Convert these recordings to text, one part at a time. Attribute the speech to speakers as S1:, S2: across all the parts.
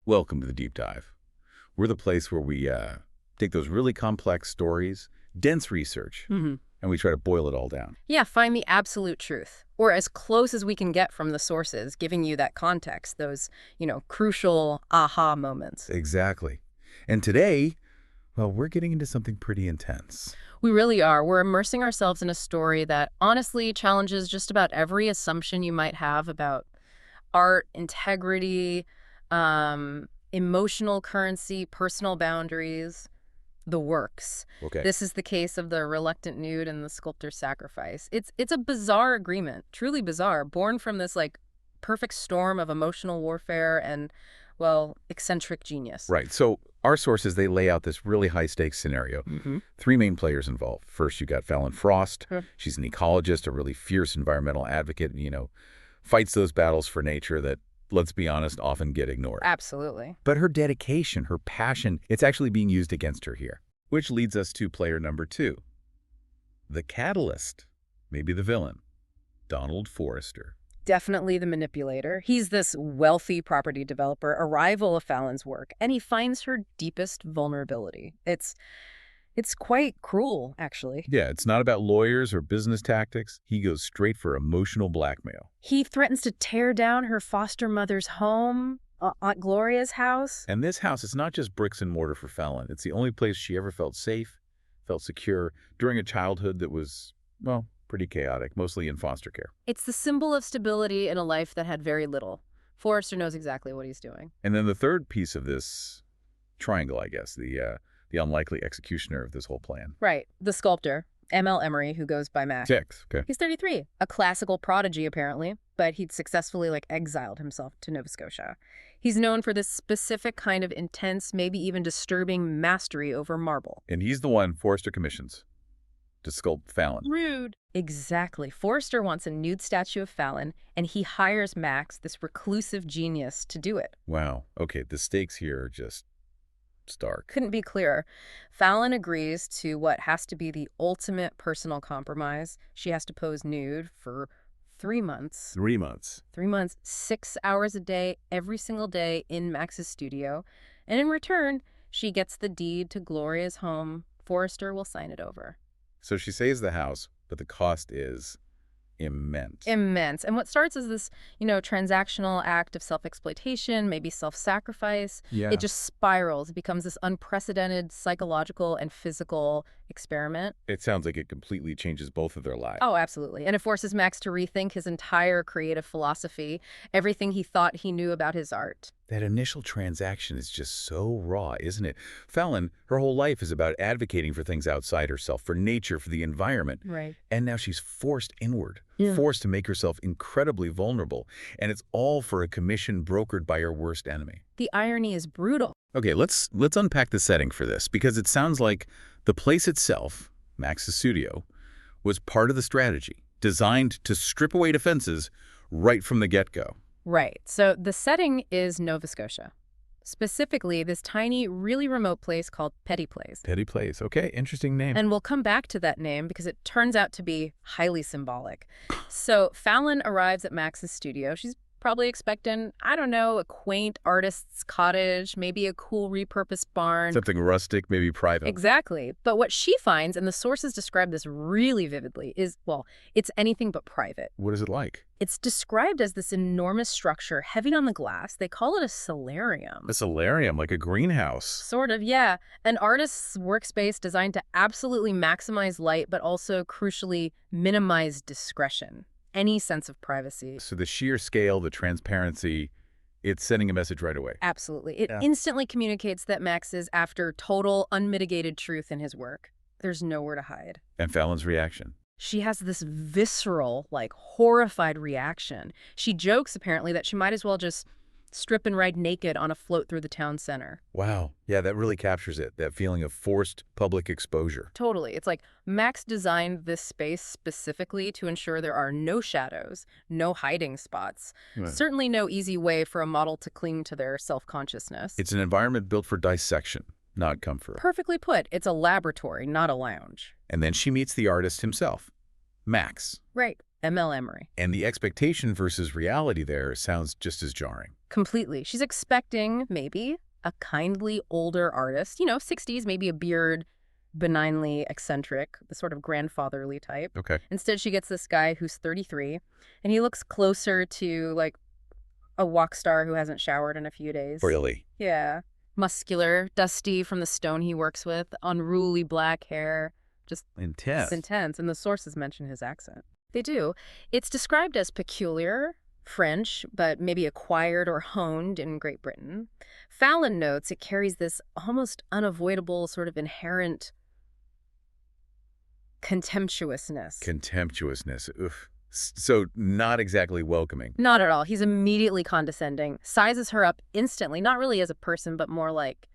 S1: Welcome to the Deep Dive. We're the place where we take those really complex stories, dense research, and we try to boil it all down.
S2: Yeah, find the absolute truth, or as close as we can get from the sources, giving you that context, those, crucial aha moments.
S1: Exactly. And today, well, we're getting into something pretty intense.
S2: We really are. We're immersing ourselves in a story that honestly challenges just about every assumption you might have about art, integrity, emotional currency, personal boundaries, the works.
S1: Okay.
S2: This is the case of the Reluctant Nude and the Sculptor's Sacrifice. It's a bizarre agreement, truly bizarre, born from this perfect storm of emotional warfare and, well, eccentric genius.
S1: Right. So our sources, they lay out this really high-stakes scenario. Three main players involved. First, you got Fallon Frost. She's an ecologist, a really fierce environmental advocate, fights those battles for nature that, let's be honest, often get ignored.
S2: Absolutely.
S1: But her dedication, her passion, it's actually being used against her here. Which leads us to player number two. The catalyst, maybe the villain, Donald Forrester.
S2: Definitely the manipulator. He's this wealthy property developer, a rival of Fallon's work, and he finds her deepest vulnerability. It's quite cruel, actually.
S1: Yeah, it's not about lawyers or business tactics. He goes straight for emotional blackmail.
S2: He threatens to tear down her foster mother's home, Aunt Gloria's house.
S1: And this house is not just bricks and mortar for Fallon. It's the only place she ever felt safe, felt secure, during a childhood that was, well, pretty chaotic, mostly in foster care.
S2: It's the symbol of stability in a life that had very little. Forrester knows exactly what he's doing.
S1: And then the third piece of this triangle, I guess, the unlikely executioner of this whole plan.
S2: Right. The sculptor, Emery, who goes by Max.
S1: Okay.
S2: He's 33. A classical prodigy, apparently, but he'd successfully, exiled himself to Nova Scotia. He's known for this specific kind of intense, maybe even disturbing mastery over marble.
S1: And he's the one Forrester commissions to sculpt Fallon.
S2: Rude. Exactly. Forrester wants a nude statue of Fallon, and he hires Max, this reclusive genius, to do it.
S1: Wow. Okay, the stakes here are just stark.
S2: Couldn't be clearer. Fallon agrees to what has to be the ultimate personal compromise. She has to pose nude for 3 months.
S1: 3 months.
S2: 3 months, 6 hours a day, every single day in Max's studio. And in return, she gets the deed to Gloria's home. Forrester will sign it over.
S1: So she saves the house, but the cost is immense.
S2: Immense. And what starts as this, transactional act of self-exploitation, maybe self-sacrifice,
S1: Yeah.
S2: it just spirals. It becomes this unprecedented psychological and physical experiment.
S1: It sounds like it completely changes both of their lives.
S2: Oh, absolutely. And it forces Max to rethink his entire creative philosophy, everything he thought he knew about his art.
S1: That initial transaction is just so raw, isn't it? Fallon, her whole life is about advocating for things outside herself, for nature, for the environment.
S2: Right.
S1: And now she's forced inward,
S2: Yeah.
S1: forced to make herself incredibly vulnerable. And it's all for a commission brokered by her worst enemy.
S2: The irony is brutal.
S1: Okay, let's unpack the setting for this, because it sounds like the place itself, Max's studio, was part of the strategy, designed to strip away defenses right from the get-go.
S2: Right. So the setting is Nova Scotia. Specifically, this tiny, really remote place called Petty Place.
S1: Petty Place. Okay, interesting name.
S2: And we'll come back to that name because it turns out to be highly symbolic. So Fallon arrives at Max's studio. She's probably expecting, I don't know, a quaint artist's cottage, maybe a cool repurposed barn.
S1: Something rustic, maybe private.
S2: Exactly. But what she finds, and the sources describe this really vividly, is, well, it's anything but private.
S1: What is it like?
S2: It's described as this enormous structure, heavy on the glass. They call it a solarium.
S1: A solarium, like a greenhouse.
S2: Sort of, yeah. An artist's workspace designed to absolutely maximize light, but also, crucially, minimize discretion. Any sense of privacy.
S1: So the sheer scale, the transparency, it's sending a message right away.
S2: Absolutely. It instantly communicates that Max is after total, unmitigated truth in his work. There's nowhere to hide.
S1: And Fallon's reaction?
S2: She has this visceral, horrified reaction. She jokes, apparently, that she might as well just strip and ride naked on a float through the town center.
S1: Wow. Yeah, that really captures it, that feeling of forced public exposure.
S2: Totally. It's like Max designed this space specifically to ensure there are no shadows, no hiding spots, certainly no easy way for a model to cling to their self-consciousness.
S1: It's an environment built for dissection, not comfort.
S2: Perfectly put. It's a laboratory, not a lounge.
S1: And then she meets the artist himself, Max.
S2: Right. M.L. Emery.
S1: And the expectation versus reality there sounds just as jarring.
S2: Completely. She's expecting, maybe, a kindly older artist, 60s, maybe a beard, benignly eccentric, the sort of grandfatherly type.
S1: Okay.
S2: Instead, she gets this guy who's 33, and he looks closer to, like, a walk star who hasn't showered in a few days.
S1: Really?
S2: Yeah. Muscular, dusty from the stone he works with, unruly black hair. Just
S1: intense.
S2: Intense. And the sources mention his accent. They do. It's described as peculiar, French, but maybe acquired or honed in Great Britain. Fallon notes it carries this almost unavoidable sort of inherent contemptuousness.
S1: Contemptuousness. Oof. So not exactly welcoming.
S2: Not at all. He's immediately condescending, sizes her up instantly, not really as a person, but more like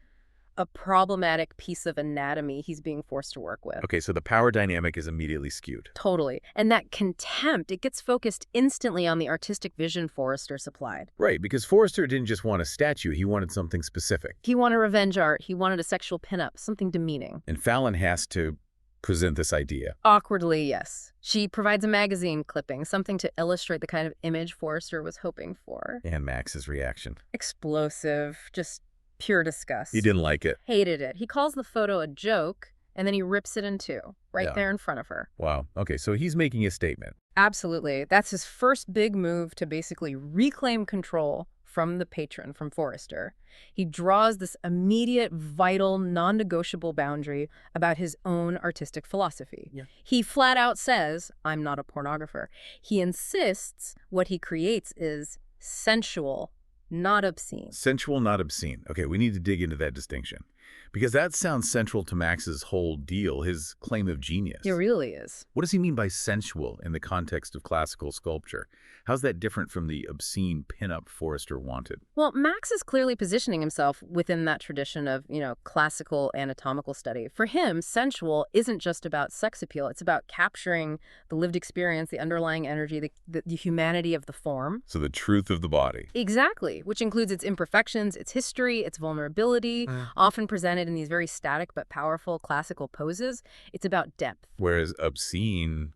S2: a problematic piece of anatomy he's being forced to work with.
S1: Okay, so the power dynamic is immediately skewed.
S2: Totally. And that contempt, it gets focused instantly on the artistic vision Forrester supplied.
S1: Right, because Forrester didn't just want a statue, he wanted something specific.
S2: He wanted revenge art. He wanted a sexual pinup, something demeaning.
S1: And Fallon has to present this idea.
S2: Awkwardly, yes. She provides a magazine clipping, something to illustrate the kind of image Forrester was hoping for.
S1: And Max's reaction.
S2: Explosive, just pure disgust.
S1: He didn't like it.
S2: Hated it. He calls the photo a joke, and then he rips it in two, right there in front of her.
S1: Wow. Okay, so he's making a statement.
S2: Absolutely. That's his first big move to basically reclaim control from the patron, from Forrester. He draws this immediate, vital, non-negotiable boundary about his own artistic philosophy. Yeah. He flat out says, I'm not a pornographer. He insists what he creates is sensual, not obscene.
S1: Sensual, not obscene. Okay, we need to dig into that distinction. Because that sounds central to Max's whole deal, his claim of genius.
S2: It really is.
S1: What does he mean by sensual in the context of classical sculpture? How's that different from the obscene pinup Forrester wanted?
S2: Well, Max is clearly positioning himself within that tradition of, classical anatomical study. For him, sensual isn't just about sex appeal. It's about capturing the lived experience, the underlying energy, the humanity of the form.
S1: So the truth of the body.
S2: Exactly, which includes its imperfections, its history, its vulnerability, often presented in these very static but powerful classical poses. It's about depth.
S1: Whereas obscene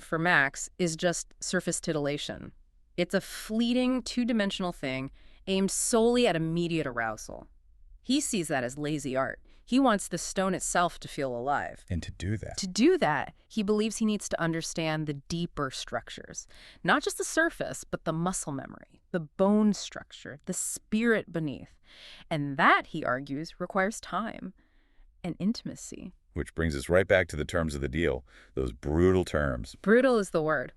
S2: for Max is just surface titillation. It's a fleeting, two-dimensional thing aimed solely at immediate arousal. He sees that as lazy art. He wants the stone itself to feel alive.
S1: And to do that,
S2: he believes he needs to understand the deeper structures. Not just the surface, but the muscle memory, the bone structure, the spirit beneath. And that, he argues, requires time and intimacy.
S1: Which brings us right back to the terms of the deal, those brutal terms.
S2: Brutal is the word.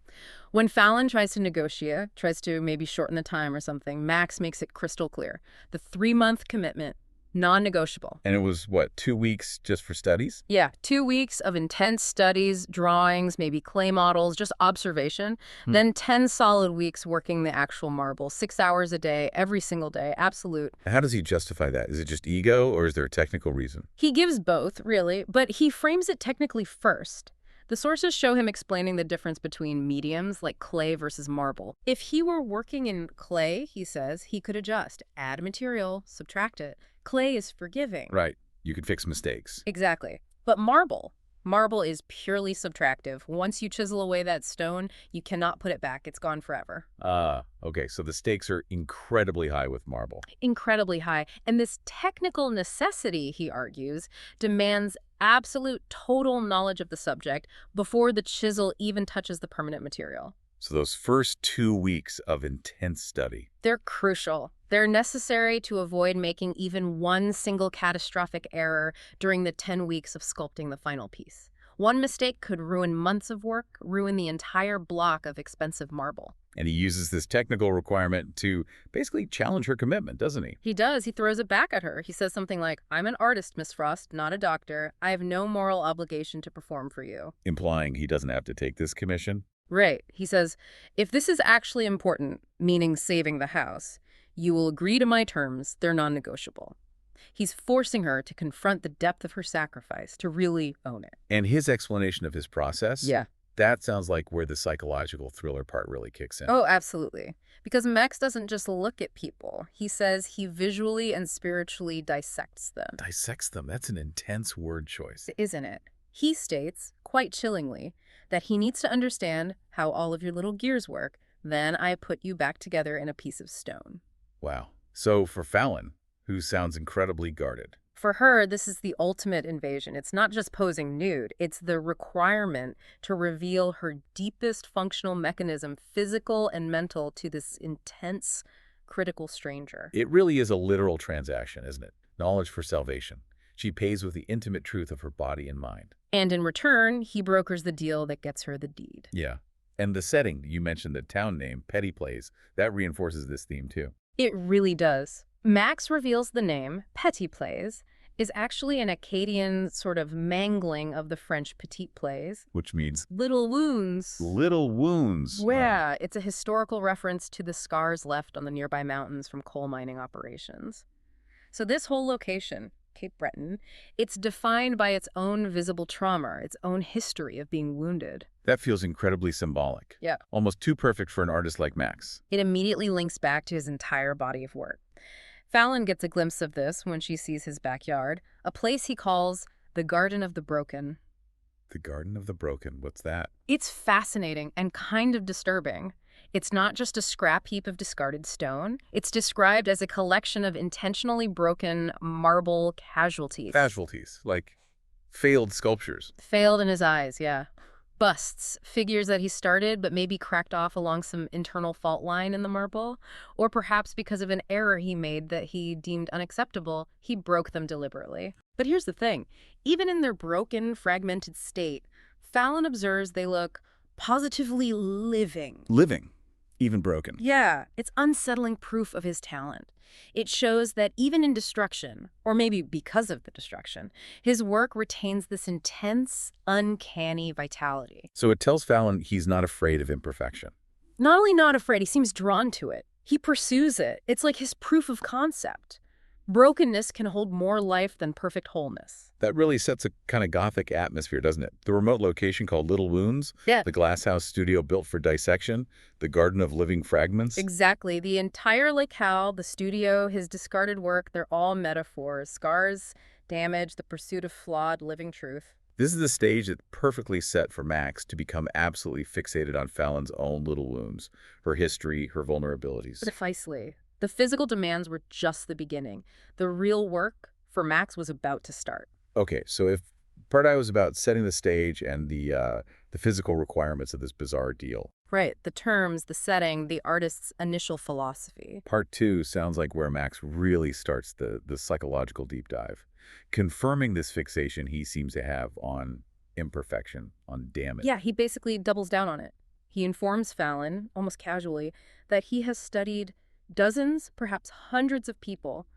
S2: When Fallon tries to negotiate, tries to maybe shorten the time or something, Max makes it crystal clear. The 3-month commitment, non-negotiable.
S1: And it was, 2 weeks just for studies?
S2: Yeah, 2 weeks of intense studies, drawings, maybe clay models, just observation. Then 10 solid weeks working the actual marble, 6 hours a day, every single day, absolute.
S1: How does he justify that? Is it just ego, or is there a technical reason?
S2: He gives both, really, but he frames it technically first. The sources show him explaining the difference between mediums, like clay versus marble. If he were working in clay, he says, he could adjust, add material, subtract it. Clay is forgiving.
S1: Right. You could fix mistakes.
S2: Exactly. But marble is purely subtractive. Once you chisel away that stone, you cannot put it back. It's gone forever.
S1: Okay. So the stakes are incredibly high with marble.
S2: Incredibly high. And this technical necessity, he argues, demands absolute total knowledge of the subject before the chisel even touches the permanent material.
S1: So those first 2 weeks of intense study.
S2: They're crucial. They're necessary to avoid making even one single catastrophic error during the 10 weeks of sculpting the final piece. One mistake could ruin months of work, ruin the entire block of expensive marble.
S1: And he uses this technical requirement to basically challenge her commitment, doesn't he?
S2: He does. He throws it back at her. He says something like, I'm an artist, Miss Frost, not a doctor. I have no moral obligation to perform for you.
S1: Implying he doesn't have to take this commission?
S2: Right. He says, if this is actually important, meaning saving the house, you will agree to my terms. They're non-negotiable. He's forcing her to confront the depth of her sacrifice, to really own it.
S1: And his explanation of his process?
S2: Yeah.
S1: That sounds like where the psychological thriller part really kicks in.
S2: Oh, absolutely. Because Max doesn't just look at people. He says he visually and spiritually dissects them.
S1: Dissects them. That's an intense word choice.
S2: Isn't it? He states, quite chillingly, that he needs to understand how all of your little gears work. Then I put you back together in a piece of stone.
S1: Wow. So for Fallon, who sounds incredibly guarded.
S2: For her, this is the ultimate invasion. It's not just posing nude. It's the requirement to reveal her deepest functional mechanism, physical and mental, to this intense, critical stranger.
S1: It really is a literal transaction, isn't it? Knowledge for salvation. She pays with the intimate truth of her body and mind.
S2: And in return, he brokers the deal that gets her the deed.
S1: Yeah. And the setting, you mentioned the town name, Petty Place, that reinforces this theme too.
S2: It really does. Max reveals the name, Petit Plays, is actually an Akkadian sort of mangling of the French Petit Plays.
S1: Which means
S2: Little wounds.
S1: little wounds.
S2: Yeah, it's a historical reference to the scars left on the nearby mountains from coal mining operations. So this whole location, Cape Breton, it's defined by its own visible trauma, its own history of being wounded.
S1: That feels incredibly symbolic.
S2: Yeah.
S1: Almost too perfect for an artist like Max.
S2: It immediately links back to his entire body of work. Fallon gets a glimpse of this when she sees his backyard, a place he calls the Garden of the Broken.
S1: The Garden of the Broken, what's that?
S2: It's fascinating and kind of disturbing. It's not just a scrap heap of discarded stone. It's described as a collection of intentionally broken marble casualties.
S1: Casualties, like failed sculptures.
S2: Failed in his eyes, yeah. Busts, figures that he started but maybe cracked off along some internal fault line in the marble, or perhaps because of an error he made that he deemed unacceptable, he broke them deliberately. But here's the thing. Even in their broken, fragmented state, Fallon observes they look positively living.
S1: Living, even broken.
S2: Yeah, it's unsettling proof of his talent. It shows that even in destruction, or maybe because of the destruction, his work retains this intense, uncanny vitality.
S1: So it tells Fallon he's not afraid of imperfection.
S2: Not only not afraid, he seems drawn to it. He pursues it. It's like his proof of concept. Brokenness can hold more life than perfect wholeness.
S1: That really sets a kind of gothic atmosphere, doesn't it? The remote location called Little Wounds,
S2: Yeah.
S1: the glasshouse studio built for dissection, the Garden of Living Fragments.
S2: Exactly. The entire locale, the studio, his discarded work, they're all metaphors. Scars, damage, the pursuit of flawed living truth.
S1: This is the stage that's perfectly set for Max to become absolutely fixated on Fallon's own little wounds, her history, her vulnerabilities.
S2: Precisely. The physical demands were just the beginning. The real work for Max was about to start.
S1: Okay, so if part I was about setting the stage and the physical requirements of this bizarre deal.
S2: Right. The terms, the setting, the artist's initial philosophy.
S1: Part 2 sounds like where Max really starts the psychological deep dive, confirming this fixation he seems to have on imperfection, on damage.
S2: Yeah, he basically doubles down on it. He informs Fallon, almost casually, that he has studied dozens, perhaps hundreds of people,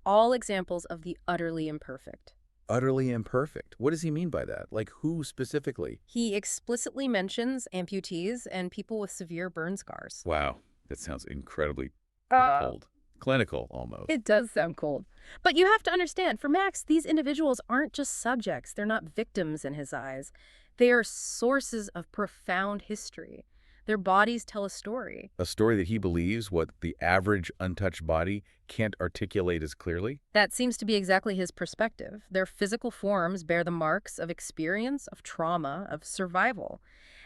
S2: all examples of the utterly imperfect.
S1: Utterly imperfect. What does he mean by that? Like who specifically?
S2: He explicitly mentions amputees and people with severe burn scars.
S1: Wow, that sounds incredibly
S2: Uh,
S1: cold. Clinical, almost.
S2: It does sound cold. But you have to understand, for Max, these individuals aren't just subjects. They're not victims in his eyes. They are sources of profound history. Their bodies tell a story.
S1: A story that he believes what the average untouched body can't articulate as clearly?
S2: That seems to be exactly his perspective. Their physical forms bear the marks of experience, of trauma, of survival.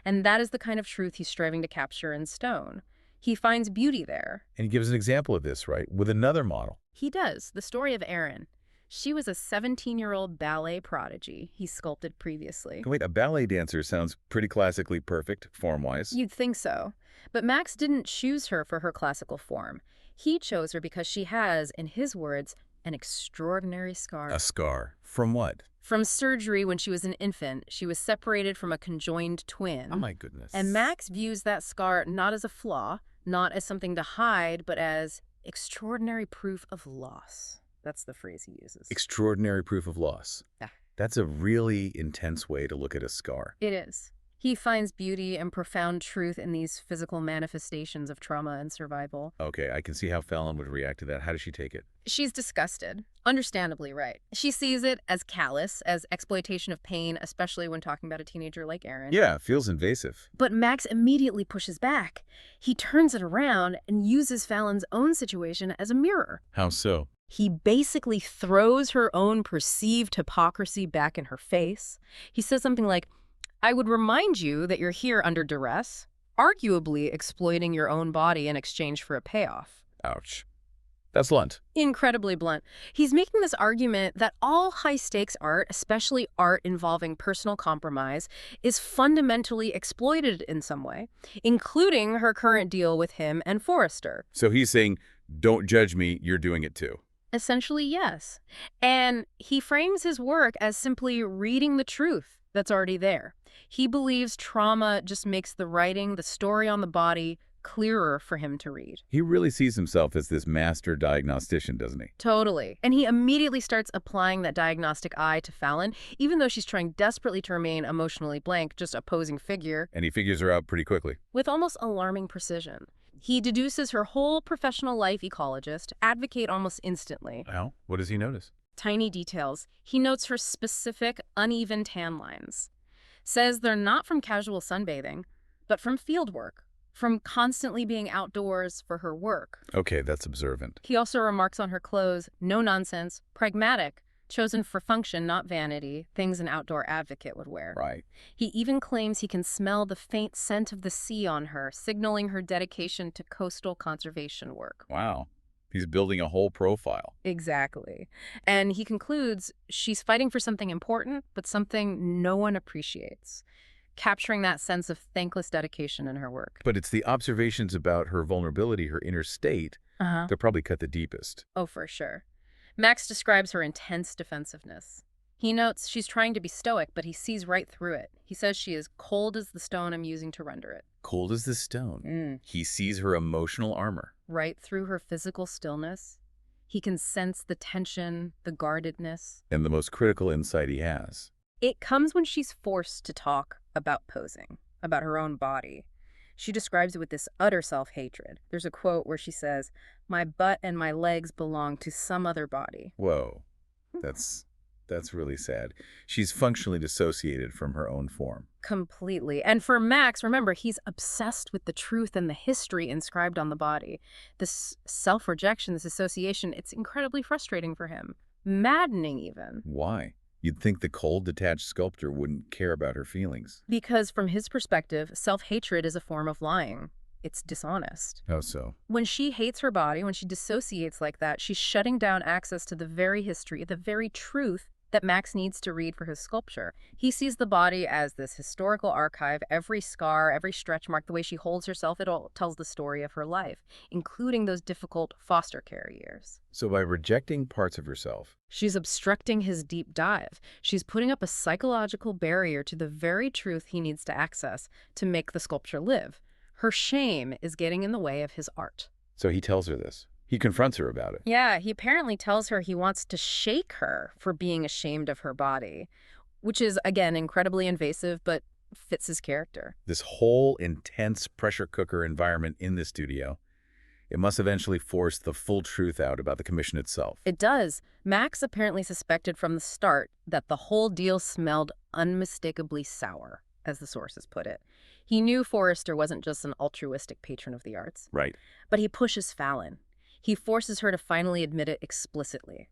S2: And that is the kind of truth he's striving to capture in stone. He finds beauty there.
S1: And he gives an example of this, right, with another model.
S2: He does. The story of Erin. She was a 17-year-old ballet prodigy he sculpted previously.
S1: Wait, a ballet dancer sounds pretty classically perfect, form-wise.
S2: You'd think so. But Max didn't choose her for her classical form. He chose her because she has, in his words, an extraordinary scar.
S1: A scar. From what?
S2: From surgery when she was an infant, she was separated from a conjoined twin.
S1: Oh, my goodness.
S2: And Max views that scar not as a flaw, not as something to hide, but as extraordinary proof of loss. That's the phrase he uses.
S1: Extraordinary proof of loss.
S2: Yeah.
S1: That's a really intense way to look at a scar.
S2: It is. He finds beauty and profound truth in these physical manifestations of trauma and survival.
S1: Okay, I can see how Fallon would react to that. How does she take it?
S2: She's disgusted. Understandably right. She sees it as callous, as exploitation of pain, especially when talking about a teenager like Erin.
S1: Yeah, it feels invasive.
S2: But Max immediately pushes back. He turns it around and uses Fallon's own situation as a mirror.
S1: How so?
S2: He basically throws her own perceived hypocrisy back in her face. He says something like, I would remind you that you're here under duress, arguably exploiting your own body in exchange for a payoff.
S1: Ouch. That's blunt.
S2: Incredibly blunt. He's making this argument that all high-stakes art, especially art involving personal compromise, is fundamentally exploited in some way, including her current deal with him and Forrester.
S1: So he's saying, don't judge me, you're doing it too.
S2: Essentially, yes. And he frames his work as simply reading the truth that's already there. He believes trauma just makes the writing, the story on the body, clearer for him to read.
S1: He really sees himself as this master diagnostician, doesn't he?
S2: Totally. And he immediately starts applying that diagnostic eye to Fallon, even though she's trying desperately to remain emotionally blank, just a posing figure.
S1: And he figures her out pretty quickly.
S2: With almost alarming precision. He deduces her whole professional life ecologist, advocate almost instantly.
S1: Well, what does he notice?
S2: Tiny details. He notes her specific, uneven tan lines. Says they're not from casual sunbathing, but from field work. From constantly being outdoors for her work.
S1: Okay, that's observant.
S2: He also remarks on her clothes, no nonsense, pragmatic, chosen for function, not vanity, things an outdoor advocate would wear.
S1: Right.
S2: He even claims he can smell the faint scent of the sea on her, signaling her dedication to coastal conservation work.
S1: Wow. He's building a whole profile.
S2: Exactly. And he concludes she's fighting for something important, but something no one appreciates. Capturing that sense of thankless dedication in her work.
S1: But it's the observations about her vulnerability, her inner state, that probably cut the deepest.
S2: Oh, for sure. Max describes her intense defensiveness. He notes she's trying to be stoic, but he sees right through it. He says she is cold as the stone I'm using to render it.
S1: Cold as the stone. He sees her emotional armor.
S2: Right through her physical stillness. He can sense the tension, the guardedness.
S1: And the most critical insight he has.
S2: It comes when she's forced to talk about posing, about her own body. She describes it with this utter self-hatred. There's a quote where she says, my butt and my legs belong to some other body.
S1: Whoa. That's really sad. She's functionally dissociated from her own form.
S2: Completely. And for Max, remember, he's obsessed with the truth and the history inscribed on the body. This self-rejection, this association, it's incredibly frustrating for him. Maddening, even.
S1: Why? You'd think the cold, detached sculptor wouldn't care about her feelings.
S2: Because from his perspective, self-hatred is a form of lying. It's dishonest.
S1: How so?
S2: When she hates her body, when she dissociates like that, she's shutting down access to the very history, the very truth that Max needs to read for his sculpture. He sees the body as this historical archive. Every scar, every stretch mark, the way she holds herself, it all tells the story of her life, including those difficult foster care years.
S1: So by rejecting parts of herself,
S2: she's obstructing his deep dive. She's putting up a psychological barrier to the very truth he needs to access to make the sculpture live. Her shame is getting in the way of his art.
S1: So he tells her this. He confronts her about it.
S2: Yeah, he apparently tells her he wants to shake her for being ashamed of her body, which is, again, incredibly invasive, but fits his character.
S1: This whole intense pressure cooker environment in the studio, it must eventually force the full truth out about the commission itself.
S2: It does. Max apparently suspected from the start that the whole deal smelled unmistakably sour, as the sources put it. He knew Forrester wasn't just an altruistic patron of the arts.
S1: Right.
S2: But he pushes Fallon. He forces her to finally admit it explicitly.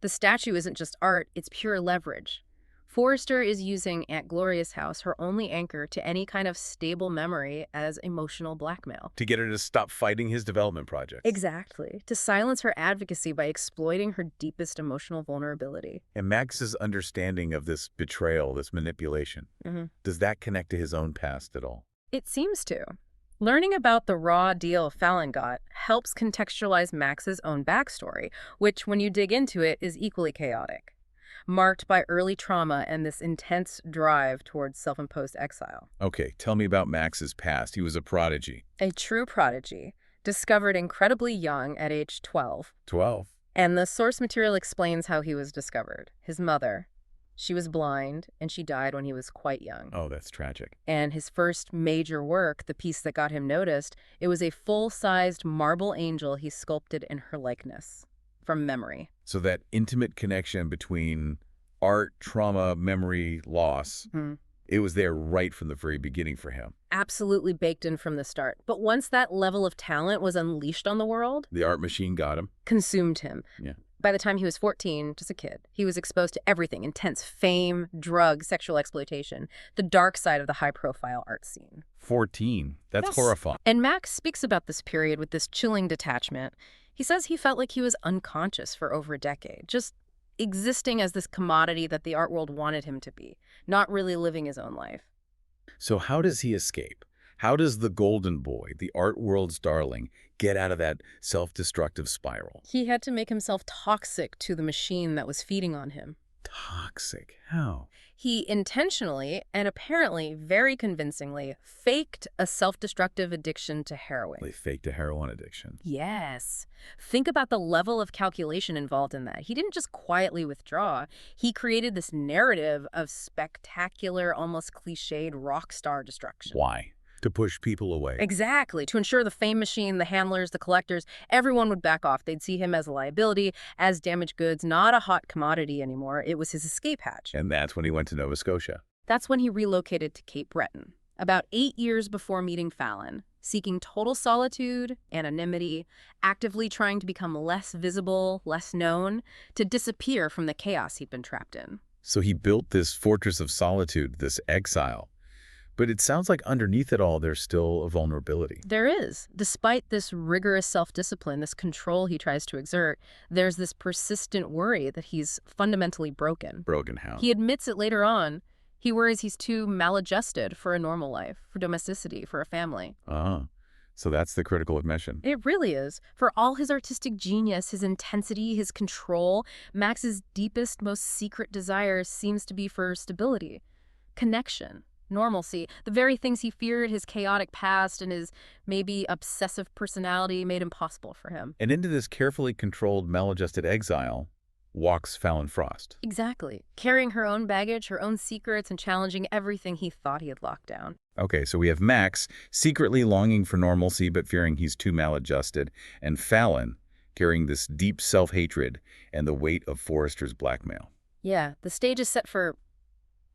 S2: The statue isn't just art, it's pure leverage. Forrester is using Aunt Gloria's house, her only anchor to any kind of stable memory, as emotional blackmail.
S1: To get her to stop fighting his development projects.
S2: Exactly. To silence her advocacy by exploiting her deepest emotional vulnerability.
S1: And Max's understanding of this betrayal, this manipulation, does that connect to his own past at all?
S2: It seems to. Learning about the raw deal Fallon got helps contextualize Max's own backstory, which, when you dig into it, is equally chaotic, marked by early trauma and this intense drive towards self-imposed exile.
S1: Okay, tell me about Max's past. He was a prodigy.
S2: A true prodigy, discovered incredibly young at age 12.
S1: 12?
S2: And the source material explains how he was discovered. His mother, she was blind, and she died when he was quite young.
S1: Oh, that's tragic.
S2: And his first major work, the piece that got him noticed, it was a full-sized marble angel he sculpted in her likeness, from memory.
S1: So that intimate connection between art, trauma, memory, loss, it was there right from the very beginning for him.
S2: Absolutely baked in from the start. But once that level of talent was unleashed on the world,
S1: The art machine got him.
S2: consumed him.
S1: Yeah.
S2: By the time he was 14, just a kid, he was exposed to everything: intense fame, drugs, sexual exploitation, the dark side of the high-profile art scene.
S1: 14. That's
S2: Yes.
S1: horrifying.
S2: And Max speaks about this period with this chilling detachment. He says he felt like he was unconscious for over a decade, just existing as this commodity that the art world wanted him to be, not really living his own life.
S1: So how does he escape? How does the golden boy, the art world's darling, get out of that self-destructive spiral?
S2: He had to make himself toxic to the machine that was feeding on him.
S1: Toxic? How?
S2: He intentionally, and apparently very convincingly, faked a self-destructive addiction to heroin.
S1: They faked a heroin addiction.
S2: Yes. Think about the level of calculation involved in that. He didn't just quietly withdraw. He created this narrative of spectacular, almost cliched rock star destruction.
S1: Why? To push people away.
S2: Exactly. To ensure the fame machine, the handlers, the collectors, everyone would back off. They'd see him as a liability, as damaged goods, not a hot commodity anymore. It was his escape hatch.
S1: And that's when he went to Nova Scotia.
S2: That's when he relocated to Cape Breton, about 8 years before meeting Fallon, seeking total solitude, anonymity, actively trying to become less visible, less known, to disappear from the chaos he'd been trapped in.
S1: So he built this fortress of solitude, this exile. But it sounds like underneath it all, there's still a vulnerability.
S2: There is. Despite this rigorous self-discipline, this control he tries to exert, there's this persistent worry that he's fundamentally broken.
S1: Broken how?
S2: He admits it later on. He worries he's too maladjusted for a normal life, for domesticity, for a family.
S1: So that's the critical admission.
S2: It really is. For all his artistic genius, his intensity, his control, Max's deepest, most secret desire seems to be for stability, connection, normalcy, the very things he feared his chaotic past and his maybe obsessive personality made impossible for him.
S1: And into this carefully controlled, maladjusted exile walks Fallon Frost.
S2: Exactly. Carrying her own baggage, her own secrets, and challenging everything he thought he had locked down.
S1: Okay, so we have Max secretly longing for normalcy but fearing he's too maladjusted, and Fallon carrying this deep self-hatred and the weight of Forrester's blackmail.
S2: Yeah, the stage is set for,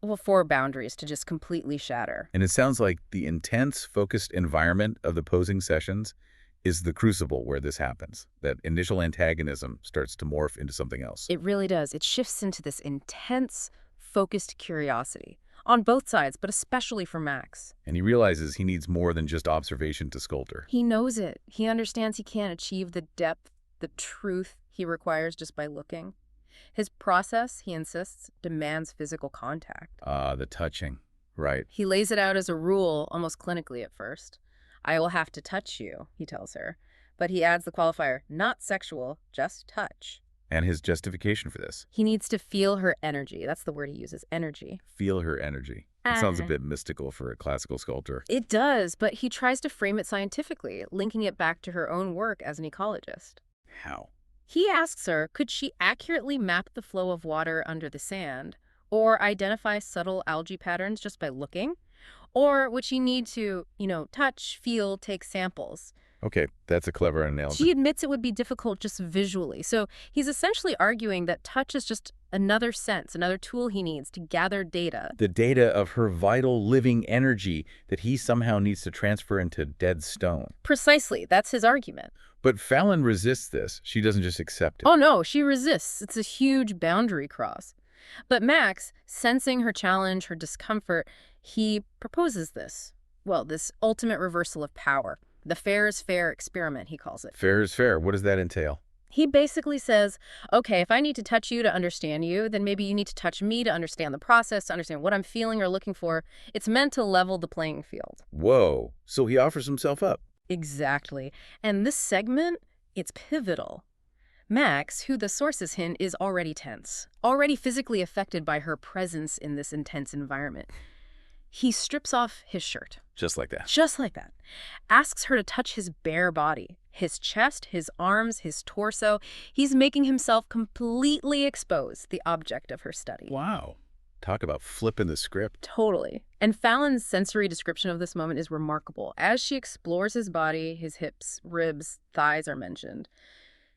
S2: well, 4 boundaries to just completely shatter.
S1: And it sounds like the intense, focused environment of the posing sessions is the crucible where this happens. That initial antagonism starts to morph into something else.
S2: It really does. It shifts into this intense, focused curiosity on both sides, but especially for Max.
S1: And he realizes he needs more than just observation to sculptor.
S2: He knows it. He understands he can't achieve the depth, the truth he requires just by looking. His process, he insists, demands physical contact.
S1: The touching. Right.
S2: He lays it out as a rule, almost clinically at first. I will have to touch you, he tells her. But he adds the qualifier, not sexual, just touch.
S1: And his justification for this.
S2: He needs to feel her energy. That's the word he uses, energy.
S1: Feel her energy. It sounds a bit mystical for a classical sculptor.
S2: It does, but he tries to frame it scientifically, linking it back to her own work as an ecologist.
S1: How?
S2: He asks her, could she accurately map the flow of water under the sand, or identify subtle algae patterns just by looking? Or would she need to, touch, feel, take samples?
S1: Okay, that's a clever analogy.
S2: She admits it would be difficult just visually. So he's essentially arguing that touch is just another sense, another tool he needs to gather data.
S1: The data of her vital living energy that he somehow needs to transfer into dead stone.
S2: Precisely. That's his argument.
S1: But Fallon resists this. She doesn't just accept it.
S2: Oh, no, she resists. It's a huge boundary cross. But Max, sensing her challenge, her discomfort, he proposes this. Well, this ultimate reversal of power. The fair is fair experiment, he calls it.
S1: Fair is fair. What does that entail?
S2: He basically says, okay, if I need to touch you to understand you, then maybe you need to touch me to understand the process, to understand what I'm feeling or looking for. It's meant to level the playing field.
S1: Whoa. So he offers himself up.
S2: Exactly. And this segment, it's pivotal. Max, who the sources hint is already tense, already physically affected by her presence in this intense environment. He strips off his shirt.
S1: Just like that.
S2: Just like that. Asks her to touch his bare body, his chest, his arms, his torso. He's making himself completely exposed, the object of her study.
S1: Wow. Talk about flipping the script.
S2: Totally. And Fallon's sensory description of this moment is remarkable. As she explores his body, his hips, ribs, thighs are mentioned,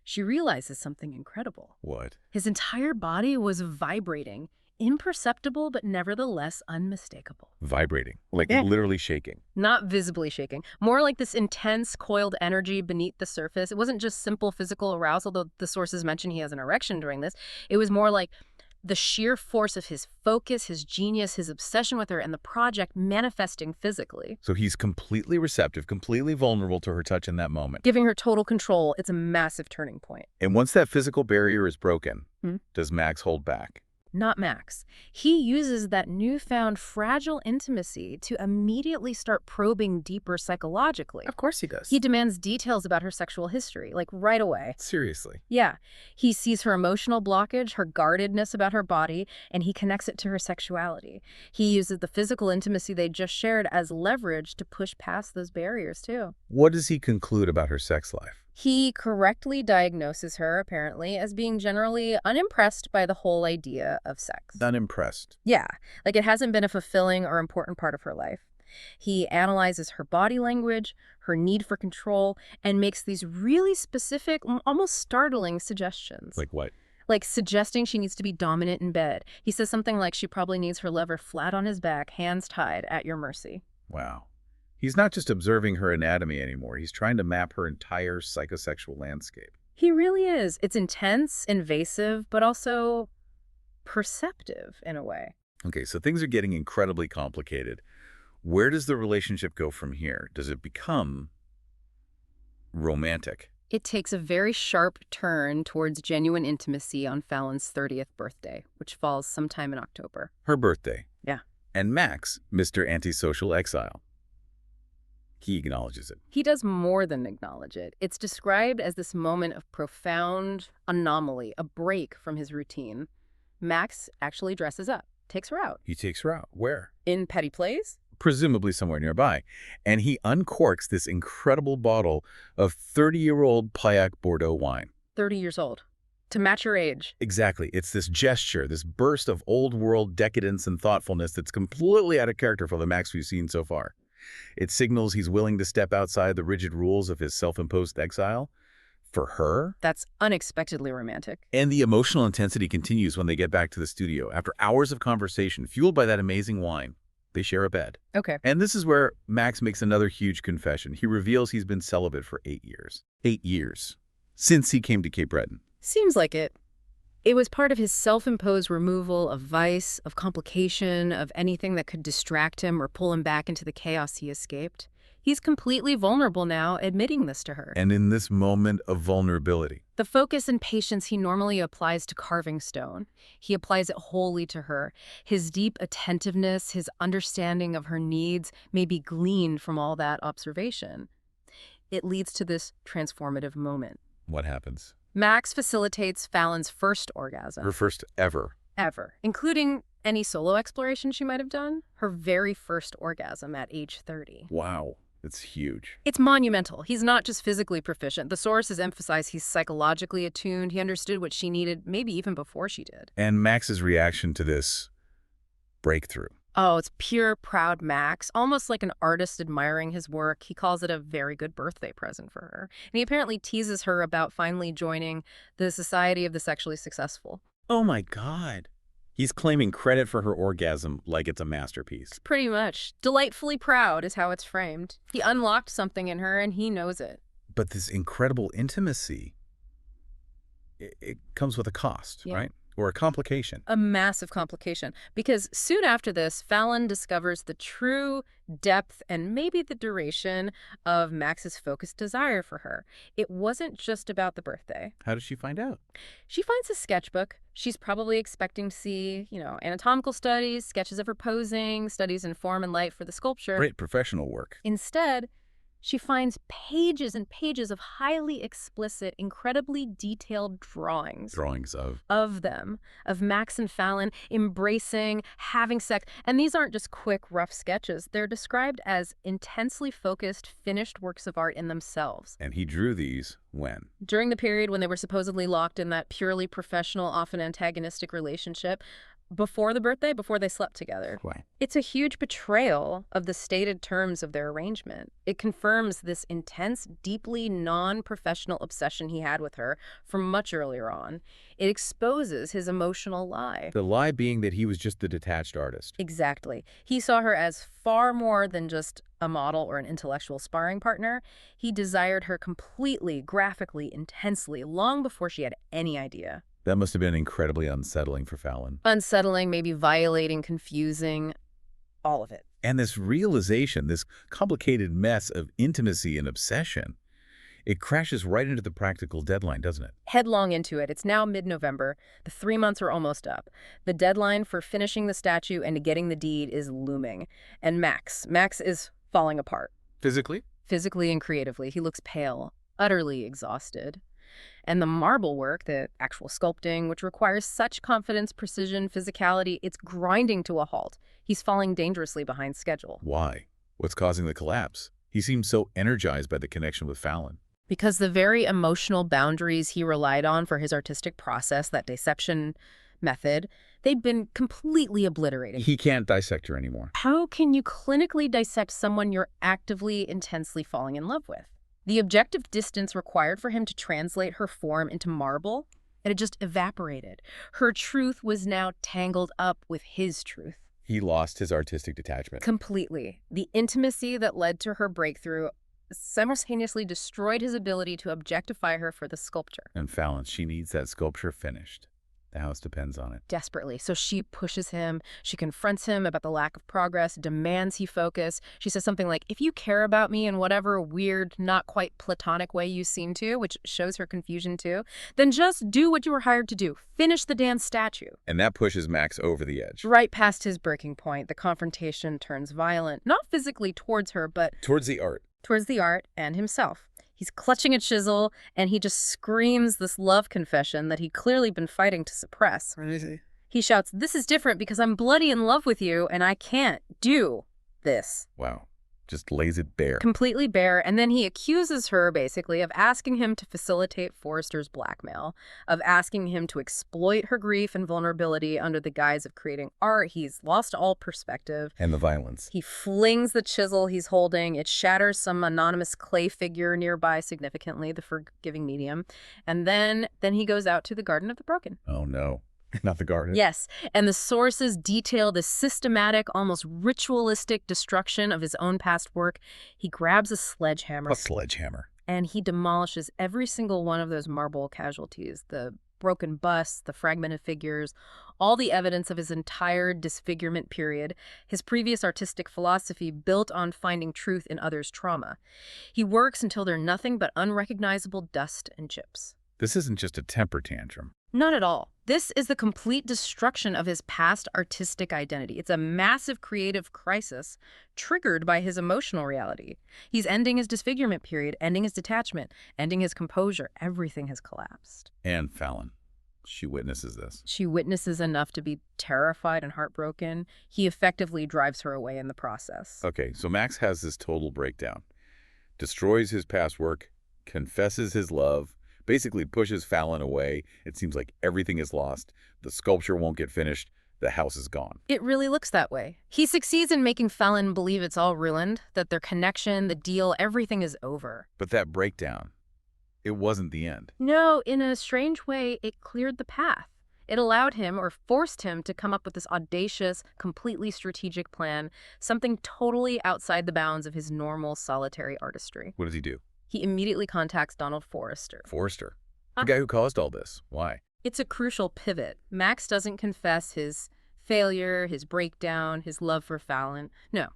S2: she realizes something incredible.
S1: What?
S2: His entire body was vibrating imperceptible but nevertheless unmistakable.
S1: Vibrating, like
S2: Yeah.
S1: literally shaking.
S2: Not visibly shaking. More like this intense, coiled energy beneath the surface. It wasn't just simple physical arousal, though the sources mention he has an erection during this. It was more like the sheer force of his focus, his genius, his obsession with her, and the project manifesting physically.
S1: So he's completely receptive, completely vulnerable to her touch in that moment.
S2: Giving her total control, it's a massive turning point.
S1: And once that physical barrier is broken,
S2: Hmm?
S1: does Max hold back?
S2: Not Max. He uses that newfound fragile intimacy to immediately start probing deeper psychologically.
S3: Of course he does.
S2: He demands details about her sexual history, like right away.
S1: Seriously.
S2: Yeah. He sees her emotional blockage, her guardedness about her body, and he connects it to her sexuality. He uses the physical intimacy they just shared as leverage to push past those barriers, too.
S1: What does he conclude about her sex life?
S2: He correctly diagnoses her, apparently, as being generally unimpressed by the whole idea of sex.
S1: Unimpressed.
S2: Yeah, like it hasn't been a fulfilling or important part of her life. He analyzes her body language, her need for control, and makes these really specific, almost startling suggestions.
S1: Like what?
S2: Like suggesting she needs to be dominant in bed. He says something like she probably needs her lover flat on his back, hands tied, at your mercy.
S1: Wow. He's not just observing her anatomy anymore. He's trying to map her entire psychosexual landscape.
S2: He really is. It's intense, invasive, but also perceptive in a way.
S1: Okay, so things are getting incredibly complicated. Where does the relationship go from here? Does it become romantic?
S2: It takes a very sharp turn towards genuine intimacy on Fallon's 30th birthday, which falls sometime in October.
S1: Her birthday.
S2: Yeah.
S1: And Max, Mr. Antisocial Exile. He acknowledges it.
S2: He does more than acknowledge it. It's described as this moment of profound anomaly, a break from his routine. Max actually dresses up, takes her out.
S1: He takes her out. Where?
S2: In Petty Plays?
S1: Presumably somewhere nearby. And he uncorks this incredible bottle of 30-year-old Pauillac Bordeaux wine.
S2: 30 years old. To match her age.
S1: Exactly. It's this gesture, this burst of old-world decadence and thoughtfulness that's completely out of character for the Max we've seen so far. It signals he's willing to step outside the rigid rules of his self-imposed exile. For her.
S2: That's unexpectedly romantic.
S1: And the emotional intensity continues when they get back to the studio. After hours of conversation, fueled by that amazing wine, they share a bed.
S2: Okay.
S1: And this is where Max makes another huge confession. He reveals he's been celibate for 8 years. 8 years. Since he came to Cape Breton.
S2: Seems like it. It was part of his self-imposed removal of vice, of complication, of anything that could distract him or pull him back into the chaos he escaped. He's completely vulnerable now, admitting this to her.
S1: And in this moment of vulnerability.
S2: The focus and patience he normally applies to carving stone, he applies it wholly to her. His deep attentiveness, his understanding of her needs may be gleaned from all that observation. It leads to this transformative moment.
S1: What happens?
S2: Max facilitates Fallon's first orgasm.
S1: Her first ever.
S2: Ever. Including any solo exploration she might have done. Her very first orgasm at age 30.
S1: Wow. It's huge.
S2: It's monumental. He's not just physically proficient. The sources emphasize he's psychologically attuned. He understood what she needed, maybe even before she did.
S1: And Max's reaction to this breakthrough.
S2: Oh, it's pure, proud Max, almost like an artist admiring his work. He calls it a very good birthday present for her. And he apparently teases her about finally joining the Society of the Sexually Successful.
S1: Oh my God. He's claiming credit for her orgasm like it's a masterpiece.
S2: Pretty much. Delightfully proud is how it's framed. He unlocked something in her and he knows it.
S1: But this incredible intimacy, it comes with a cost,
S2: Yeah.
S1: right? Or a complication.
S2: A massive complication. Because soon after this, Fallon discovers the true depth and maybe the duration of Max's focused desire for her. It wasn't just about the birthday.
S1: How does she find out?
S2: She finds a sketchbook. She's probably expecting to see, anatomical studies, sketches of her posing, studies in form and light for the sculpture.
S1: Great professional work.
S2: Instead, she finds pages and pages of highly explicit, incredibly detailed drawings.
S1: Drawings
S2: Of them, of Max and Fallon embracing, having sex. And these aren't just quick, rough sketches. They're described as intensely focused, finished works of art in themselves.
S1: And he drew these when?
S2: During the period when they were supposedly locked in that purely professional, often antagonistic relationship, before the birthday, before they slept together.
S1: Why?
S2: It's a huge betrayal of the stated terms of their arrangement. It confirms this intense, deeply non-professional obsession he had with her from much earlier on. It exposes his emotional lie.
S1: The lie being that he was just the detached artist.
S2: Exactly. He saw her as far more than just a model or an intellectual sparring partner. He desired her completely, graphically, intensely, long before she had any idea.
S1: That must have been incredibly unsettling for Fallon.
S2: Unsettling, maybe violating, confusing, all of it.
S1: And this realization, this complicated mess of intimacy and obsession, it crashes right into the practical deadline, doesn't it?
S2: Headlong into it. It's now mid-November. The 3 months are almost up. The deadline for finishing the statue and getting the deed is looming. And Max is falling apart.
S1: Physically?
S2: Physically and creatively. He looks pale, utterly exhausted. And the marble work, the actual sculpting, which requires such confidence, precision, physicality, it's grinding to a halt. He's falling dangerously behind schedule.
S1: Why? What's causing the collapse? He seems so energized by the connection with Fallon.
S2: Because the very emotional boundaries he relied on for his artistic process, that dissection method, they'd been completely obliterated.
S1: He can't dissect her anymore.
S2: How can you clinically dissect someone you're actively, intensely falling in love with? The objective distance required for him to translate her form into marble, it had just evaporated. Her truth was now tangled up with his truth.
S1: He lost his artistic detachment.
S2: Completely. The intimacy that led to her breakthrough simultaneously destroyed his ability to objectify her for the sculpture.
S1: And Fallon, she needs that sculpture finished. The house depends on it.
S2: Desperately. So she pushes him. She confronts him about the lack of progress, demands he focus. She says something like, if you care about me in whatever weird, not quite platonic way you seem to, which shows her confusion too, then just do what you were hired to do. Finish the damn statue.
S1: And that pushes Max over the edge.
S2: Right past his breaking point, the confrontation turns violent, not physically towards her, but
S1: towards the art.
S2: Towards the art and himself. He's clutching a chisel, and he just screams this love confession that he'd clearly been fighting to suppress.
S1: What did he say?
S2: He shouts, "This is different because I'm bloody in love with you, and I can't do this."
S1: Wow. Just lays it bare.
S2: Completely bare, and then he accuses her, basically, of asking him to facilitate Forrester's blackmail, of asking him to exploit her grief and vulnerability under the guise of creating art. He's lost all perspective.
S1: And the violence.
S2: He flings the chisel he's holding. It shatters some anonymous clay figure nearby significantly, the forgiving medium. And then he goes out to the Garden of the Broken.
S1: Oh, no. Not the garden.
S2: Yes, and the sources detail the systematic, almost ritualistic destruction of his own past work. He grabs a sledgehammer.
S1: A sledgehammer.
S2: And he demolishes every single one of those marble casualties. The broken busts, the fragmented figures, all the evidence of his entire disfigurement period, his previous artistic philosophy built on finding truth in others' trauma. He works until they're nothing but unrecognizable dust and chips.
S1: This isn't just a temper tantrum.
S2: Not at all. This is the complete destruction of his past artistic identity. It's a massive creative crisis triggered by his emotional reality. He's ending his disfigurement period, ending his detachment, ending his composure. Everything has collapsed.
S1: And Fallon, she witnesses this.
S2: She witnesses enough to be terrified and heartbroken. He effectively drives her away in the process.
S1: Okay, so Max has this total breakdown. Destroys his past work, confesses his love, basically pushes Fallon away. It seems like everything is lost. The sculpture won't get finished. The house is gone.
S2: It really looks that way. He succeeds in making Fallon believe it's all ruined, that their connection, the deal, everything is over.
S1: But that breakdown, it wasn't the end.
S2: No, in a strange way, it cleared the path. It allowed him, or forced him, to come up with this audacious, completely strategic plan, something totally outside the bounds of his normal solitary artistry.
S1: What does he do?
S2: He immediately contacts Donald Forrester.
S1: Forrester? The guy who caused all this. Why?
S2: It's a crucial pivot. Max doesn't confess his failure, his breakdown, his love for Fallon. No.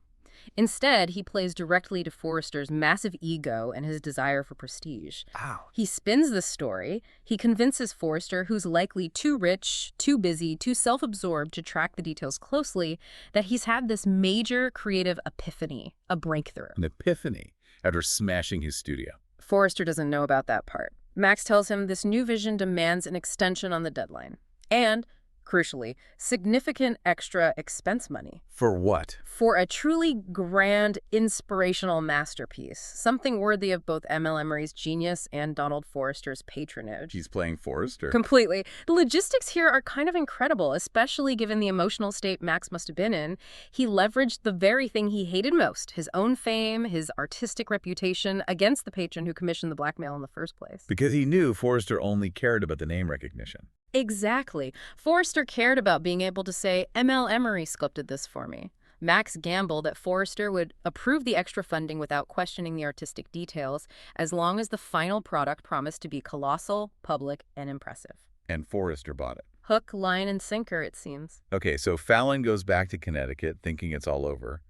S2: Instead, he plays directly to Forrester's massive ego and his desire for prestige.
S1: Ow.
S2: He spins the story. He convinces Forrester, who's likely too rich, too busy, too self-absorbed to track the details closely, that he's had this major creative epiphany, a breakthrough.
S1: An epiphany after smashing his studio.
S2: Forrester doesn't know about that part. Max tells him this new vision demands an extension on the deadline. And crucially, significant extra expense money.
S1: For what?
S2: For a truly grand, inspirational masterpiece, something worthy of both M.L. Emery's genius and Donald Forrester's patronage.
S1: He's playing Forrester.
S2: Completely. The logistics here are kind of incredible, especially given the emotional state Max must have been in. He leveraged the very thing he hated most, his own fame, his artistic reputation, against the patron who commissioned the blackmail in the first place.
S1: Because he knew Forrester only cared about the name recognition.
S2: Exactly. Forrester cared about being able to say, M.L. Emery sculpted this for me. Max gambled that Forrester would approve the extra funding without questioning the artistic details, as long as the final product promised to be colossal, public, and impressive.
S1: And Forrester bought it.
S2: Hook, line, and sinker, it seems.
S1: Okay, so Fallon goes back to Connecticut thinking it's all over.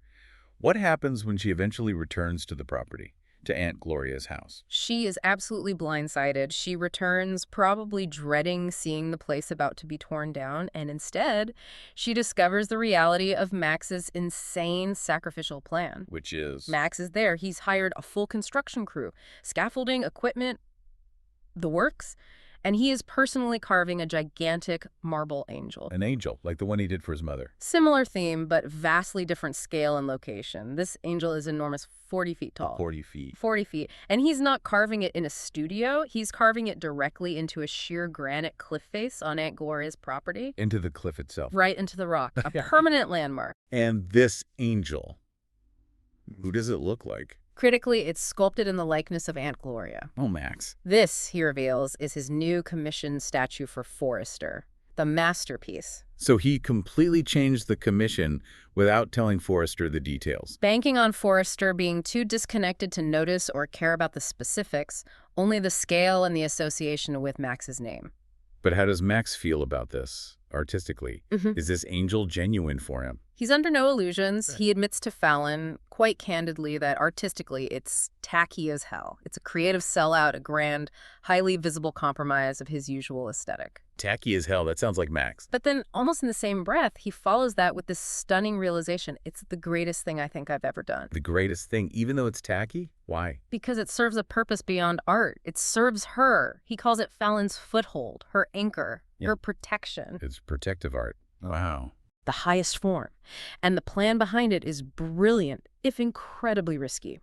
S1: What happens when she eventually returns to the property, to Aunt Gloria's house?
S2: She is absolutely blindsided. She returns probably dreading seeing the place about to be torn down, and instead, she discovers the reality of Max's insane sacrificial plan.
S1: Which is?
S2: Max is there. He's hired a full construction crew, scaffolding, equipment, the works, and he is personally carving a gigantic marble angel.
S1: An angel, like the one he did for his mother.
S2: Similar theme, but vastly different scale and location. This angel is enormous, 40 feet tall.
S1: 40 feet.
S2: 40 feet. And he's not carving it in a studio. He's carving it directly into a sheer granite cliff face on Aunt Gloria's property.
S1: Into the cliff itself.
S2: Right into the rock. A permanent landmark.
S1: And this angel, who does it look like?
S2: Critically, it's sculpted in the likeness of Aunt Gloria.
S1: Oh, Max.
S2: This, he reveals, is his new commissioned statue for Forrester, the masterpiece.
S1: So he completely changed the commission without telling Forrester the details.
S2: Banking on Forrester being too disconnected to notice or care about the specifics, only the scale and the association with Max's name.
S1: But how does Max feel about this, artistically? Is this angel genuine for him?
S2: He's under no illusions. He admits to Fallon, quite candidly, that artistically it's tacky as hell. It's a creative sellout, a grand, highly visible compromise of his usual aesthetic.
S1: Tacky as hell. That sounds like Max.
S2: But then, almost in the same breath, he follows that with this stunning realization. It's the greatest thing I think I've ever done.
S1: The greatest thing, even though it's tacky? Why?
S2: Because it serves a purpose beyond art. It serves her. He calls it Fallon's foothold, her anchor, her protection.
S1: It's protective art. Wow.
S2: The highest form. And the plan behind it is brilliant, if incredibly risky.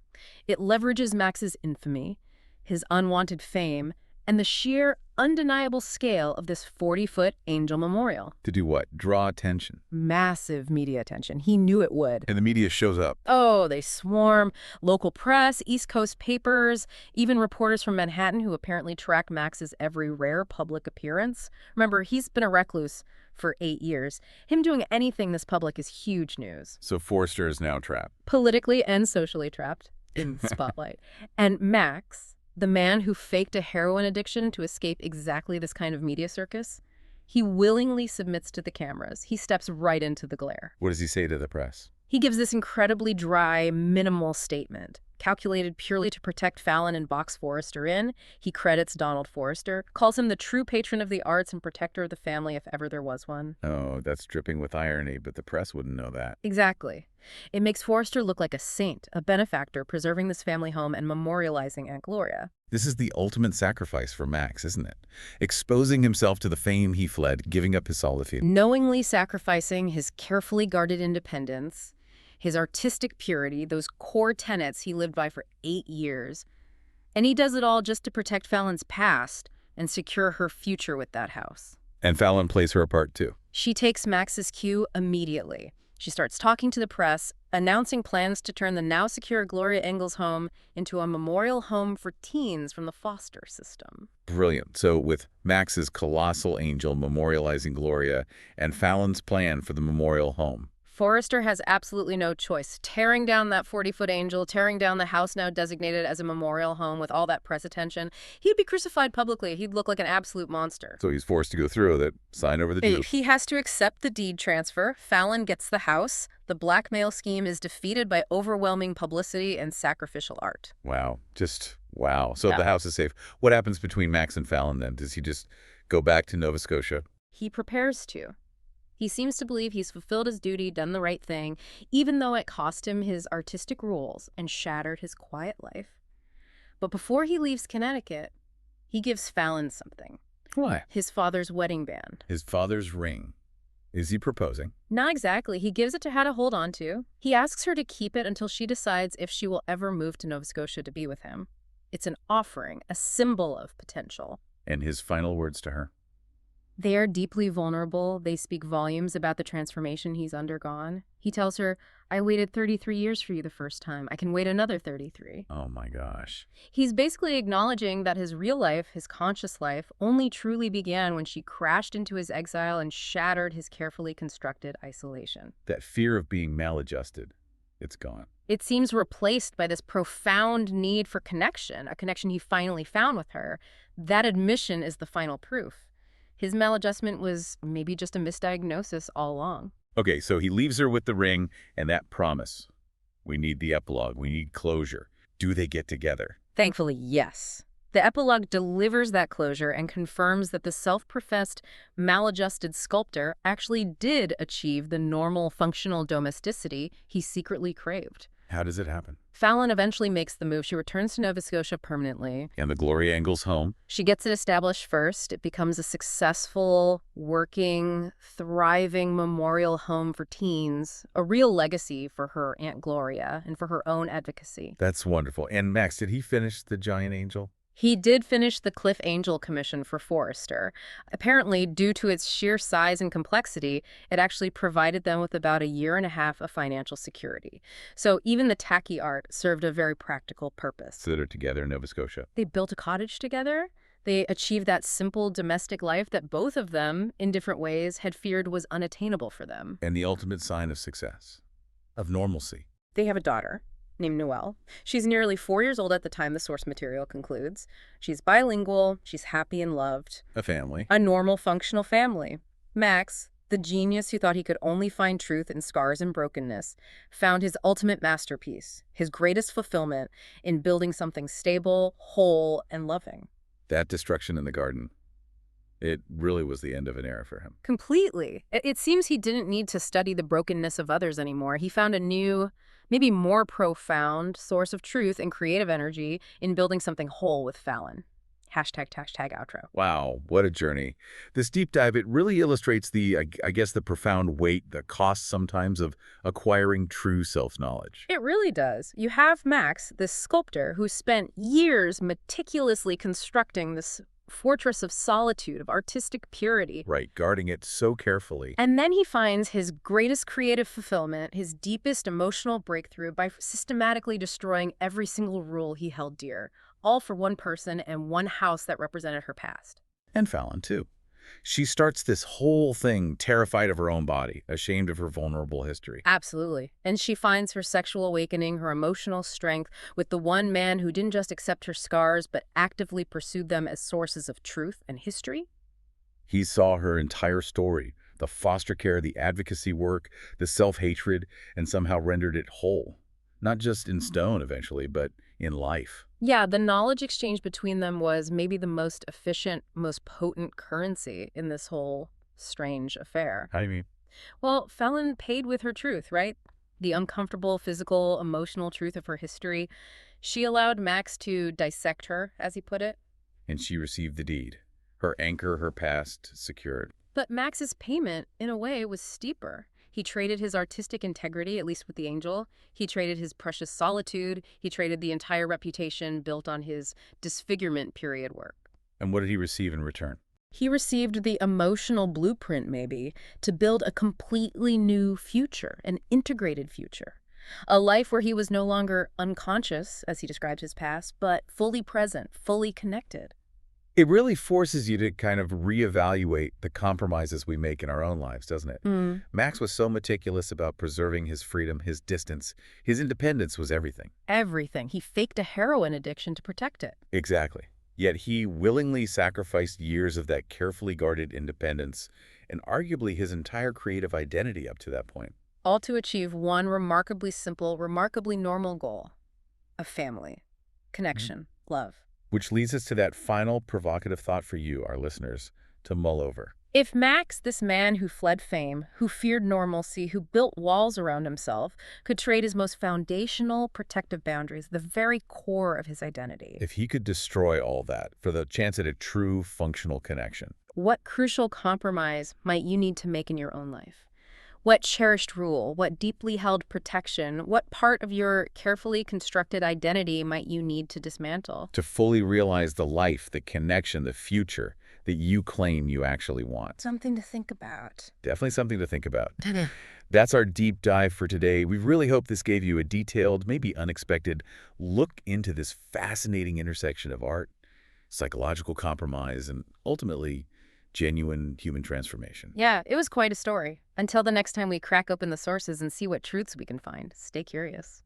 S2: It leverages Max's infamy, his unwanted fame, and the sheer, undeniable scale of this 40-foot angel memorial.
S1: To do what? Draw attention.
S2: Massive media attention. He knew it would.
S1: And the media shows up.
S2: Oh, they swarm. Local press, East Coast papers, even reporters from Manhattan who apparently track Max's every rare public appearance. Remember, he's been a recluse for 8 years. Him doing anything this public is huge news.
S1: So Forrester is now trapped.
S2: Politically and socially trapped in the spotlight. And Max, the man who faked a heroin addiction to escape exactly this kind of media circus, he willingly submits to the cameras. He steps right into the glare.
S1: What does he say to the press?
S2: He gives this incredibly dry, minimal statement, calculated purely to protect Fallon and box Forrester in. He credits Donald Forrester, calls him the true patron of the arts and protector of the family if ever there was one.
S1: Oh, that's dripping with irony, but the press wouldn't know that.
S2: Exactly. It makes Forrester look like a saint, a benefactor, preserving this family home and memorializing Aunt Gloria.
S1: This is the ultimate sacrifice for Max, isn't it? Exposing himself to the fame he fled, giving up his solitude.
S2: Knowingly sacrificing his carefully guarded independence, his artistic purity, those core tenets he lived by for 8 years. And he does it all just to protect Fallon's past and secure her future with that house.
S1: And Fallon plays her part too.
S2: She takes Max's cue immediately. She starts talking to the press, announcing plans to turn the now secure Gloria Engel's home into a memorial home for teens from the foster system.
S1: Brilliant. So with Max's colossal angel memorializing Gloria and Fallon's plan for the memorial home,
S2: Forrester has absolutely no choice. Tearing down that 40-foot angel, tearing down the house now designated as a memorial home with all that press attention, he'd be crucified publicly. He'd look like an absolute monster.
S1: So he's forced to go through with it, sign over the deed.
S2: He has to accept the deed transfer. Fallon gets the house. The blackmail scheme is defeated by overwhelming publicity and sacrificial art.
S1: Wow. Just wow. So the house is safe. What happens between Max and Fallon then? Does he just go back to Nova Scotia?
S2: He prepares to. He seems to believe he's fulfilled his duty, done the right thing, even though it cost him his artistic rules and shattered his quiet life. But before he leaves Connecticut, he gives Fallon something.
S1: What?
S2: His father's wedding band.
S1: His father's ring. Is he proposing?
S2: Not exactly. He gives it to her to hold on to. He asks her to keep it until she decides if she will ever move to Nova Scotia to be with him. It's an offering, a symbol of potential.
S1: And his final words to her?
S2: They are deeply vulnerable. They speak volumes about the transformation he's undergone. He tells her, I waited 33 years for you the first time. I can wait another 33.
S1: Oh my gosh.
S2: He's basically acknowledging that his real life, his conscious life, only truly began when she crashed into his exile and shattered his carefully constructed isolation.
S1: That fear of being maladjusted, it's gone.
S2: It seems replaced by this profound need for connection, a connection he finally found with her. That admission is the final proof. His maladjustment was maybe just a misdiagnosis all along.
S1: Okay, so he leaves her with the ring and that promise. We need the epilogue. We need closure. Do they get together?
S2: Thankfully, yes. The epilogue delivers that closure and confirms that the self-professed maladjusted sculptor actually did achieve the normal functional domesticity he secretly craved.
S1: How does it happen?
S2: Fallon eventually makes the move. She returns to Nova Scotia permanently.
S1: And the Gloria Engels home?
S2: She gets it established first. It becomes a successful, working, thriving memorial home for teens, a real legacy for her Aunt Gloria and for her own advocacy.
S1: That's wonderful. And Max, did he finish the giant angel?
S2: He did finish the Cliff Angel commission for Forrester. Apparently, due to its sheer size and complexity, it actually provided them with about a year and a half of financial security. So even the tacky art served a very practical purpose.
S1: So they're together in Nova Scotia.
S2: They built a cottage together. They achieved that simple domestic life that both of them, in different ways, had feared was unattainable for them.
S1: And the ultimate sign of success, of normalcy.
S2: They have a daughter named Noelle. She's nearly 4 years old at the time the source material concludes. She's bilingual, she's happy and loved.
S1: A family.
S2: A normal, functional family. Max, the genius who thought he could only find truth in scars and brokenness, found his ultimate masterpiece, his greatest fulfillment, in building something stable, whole, and loving.
S1: That destruction in the garden, it really was the end of an era for him.
S2: Completely. It seems he didn't need to study the brokenness of others anymore. He found a new, maybe more profound source of truth and creative energy in building something whole with Fallon. Hashtag outro.
S1: Wow, what a journey. This deep dive, it really illustrates I guess, the profound weight, the cost sometimes of acquiring true self-knowledge.
S2: It really does. You have Max, this sculptor who spent years meticulously constructing this fortress of solitude, of artistic purity.
S1: Right, guarding it so carefully.
S2: And then he finds his greatest creative fulfillment, his deepest emotional breakthrough by systematically destroying every single rule he held dear, all for one person and one house that represented her past.
S1: And Fallon, too. She starts this whole thing terrified of her own body, ashamed of her vulnerable history.
S2: Absolutely. And she finds her sexual awakening, her emotional strength with the one man who didn't just accept her scars, but actively pursued them as sources of truth and history.
S1: He saw her entire story, the foster care, the advocacy work, the self-hatred, and somehow rendered it whole. Not just in stone eventually, but in life.
S2: Yeah, the knowledge exchange between them was maybe the most efficient, most potent currency in this whole strange affair.
S1: How do you mean?
S2: Well, Fallon paid with her truth, right? The uncomfortable, physical, emotional truth of her history. She allowed Max to dissect her, as he put it.
S1: And she received the deed. Her anchor, her past, secured.
S2: But Max's payment, in a way, was steeper. He traded his artistic integrity, at least with the angel. He traded his precious solitude. He traded the entire reputation built on his disfigurement period work.
S1: And what did he receive in return?
S2: He received the emotional blueprint, maybe, to build a completely new future, an integrated future. A life where he was no longer unconscious, as he described his past, but fully present, fully connected.
S1: It really forces you to kind of reevaluate the compromises we make in our own lives, doesn't it? Max was so meticulous about preserving his freedom, his distance. His independence was everything.
S2: Everything. He faked a heroin addiction to protect it.
S1: Exactly. Yet he willingly sacrificed years of that carefully guarded independence and arguably his entire creative identity up to that point.
S2: All to achieve one remarkably simple, remarkably normal goal. A family. Connection. Love.
S1: Which leads us to that final provocative thought for you, our listeners, to mull over.
S2: If Max, this man who fled fame, who feared normalcy, who built walls around himself, could trade his most foundational protective boundaries, the very core of his identity.
S1: If he could destroy all that for the chance at a true functional connection,
S2: What crucial compromise might you need to make in your own life? What cherished rule, what deeply held protection, what part of your carefully constructed identity might you need to dismantle?
S1: To fully realize the life, the connection, the future that you claim you actually want.
S2: Something to think about.
S1: Definitely something to think about. That's our deep dive for today. We really hope this gave you a detailed, maybe unexpected look into this fascinating intersection of art, psychological compromise, and ultimately genuine human transformation.
S2: Yeah, it was quite a story. Until the next time we crack open the sources and see what truths we can find, stay curious.